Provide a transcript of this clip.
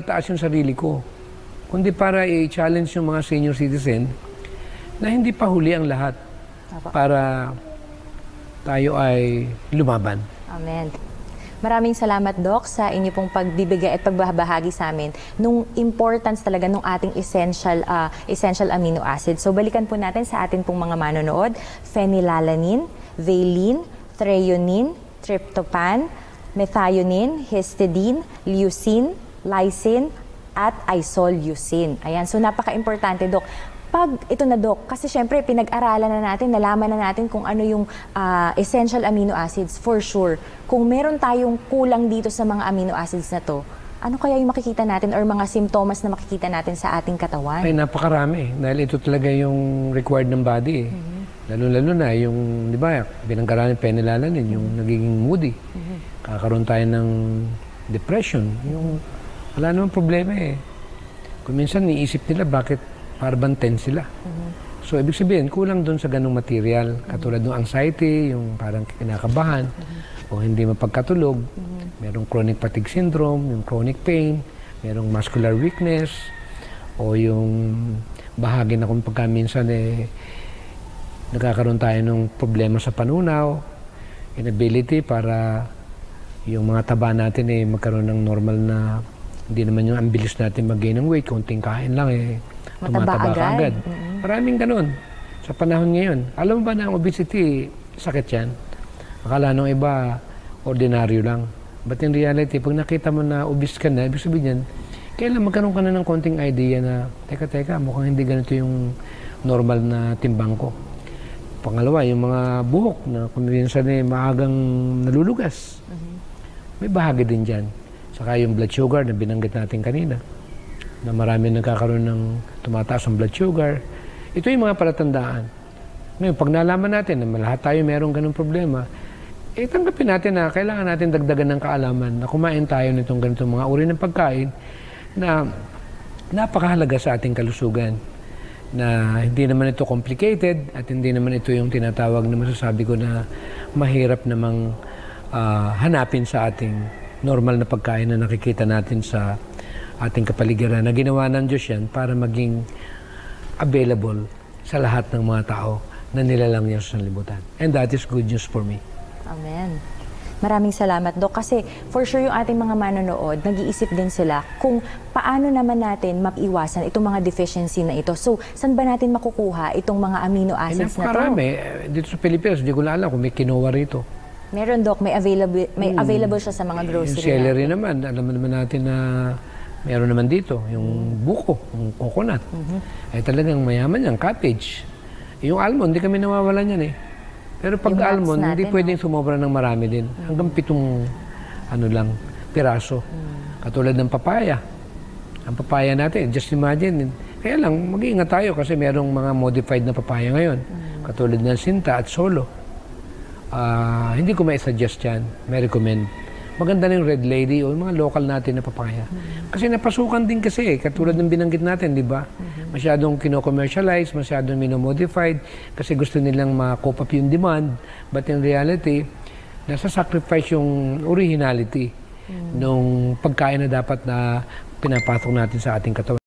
itaas yung sarili ko, kundi para i-challenge yung mga senior citizen na hindi pa huli ang lahat para tayo ay lumaban. Amen. Maraming salamat, Doc, sa inyo pong pagbibigay at pagbabahagi sa amin nung importance talaga ng ating essential amino acid. So, balikan po natin sa atin pong mga manonood. Phenylalanine, valine, threonine, tryptophan, methionine, histidine, leucine, lysine, at isoleucine. Ayan, so napaka-importante, Doc. Pag ito na, Doc, kasi syempre pinag-aralan na natin, nalaman na natin kung ano yung essential amino acids, for sure. Kung meron tayong kulang dito sa mga amino acids na to, ano kaya yung makikita natin or mga simptomas na makikita natin sa ating katawan? Ay, napakarami. Dahil ito talaga yung required ng body. Lalo-lalo na yung, di ba, binanggaran ng phenylalanine, yung nagiging moody. Kakaroon tayo ng depression. Yung, wala namang problema eh. Kung minsan niisip nila bakit parang tense sila. So, ibig sabihin, kulang doon sa ganung material. Katulad ng anxiety, yung parang kinakabahan, o hindi mapagkatulog. Merong chronic fatigue syndrome, yung chronic pain, merong muscular weakness, o yung bahagi na kung pagka minsan nagkakaroon tayo ng problema sa panunaw, inability para yung mga taba natin magkaroon ng normal na, hindi naman yung ambilis natin mag-gain ng weight, konting kain lang tumataba agad. Maraming ganun sa panahon ngayon. Alam mo ba na ang obesity, sakit yan? Akala nung iba, ordinaryo lang. But in reality, pag nakita mo na obese ka na, ibig sabihin yan, kailan magkaroon ka na ng konting idea na, teka, mukhang hindi ganito yung normal na timbang ko. Pangalawa, yung mga buhok na kung minsan maagang nalulugas. May bahagi din dyan. Saka yung blood sugar na binanggit natin kanina, na marami nagkakaroon ng tumataas ang blood sugar. Ito yung mga palatandaan. Ngayon, pag nalaman natin na lahat tayo merong ganung problema, tanggapin natin na kailangan natin dagdagan ng kaalaman na kumain tayo nitong ganitong mga uri ng pagkain na napakahalaga sa ating kalusugan. Na hindi naman ito complicated at hindi naman ito yung tinatawag na masasabi ko na mahirap namang hanapin sa ating normal na pagkain na nakikita natin sa ating kapaligiran, na ginawa ng Diyos yan para maging available sa lahat ng mga tao na nilalang niya sa sanlibutan. And that is good news for me. Amen. Maraming salamat, Doc. Kasi for sure yung ating mga manonood, nag-iisip din sila kung paano naman natin maiwasan itong mga deficiency na ito. So, saan ba natin makukuha itong mga amino acids na to? Dito sa Pilipinas, hindi ko na alam kung may quinoa rito. Meron, Doc. May available siya sa mga grocery. Yung celery naman, alam naman natin na meron naman dito, yung buko, yung coconut. Talagang mayaman yan, cottage. Yung almond, hindi kami nawawalan yan eh. Pero pag almond, hindi pwedeng sumobra ng marami din. Hanggang 7 piraso. Katulad ng papaya. Ang papaya natin, just imagine. Kaya lang, mag-iingat tayo kasi merong mga modified na papaya ngayon. Katulad ng sinta at solo. Hindi ko mai-suggest yan. May recommend. Maganda na yung Red Lady o yung mga local natin na papaya. Kasi napasukan din kasi, katulad ng binanggit natin, di ba? Masyadong kino-commercialize, masyadong minomodified, kasi gusto nilang ma-cope up yung demand. But in reality, nasa sacrifice yung originality nung pagkain na dapat na pinapasok natin sa ating katawan.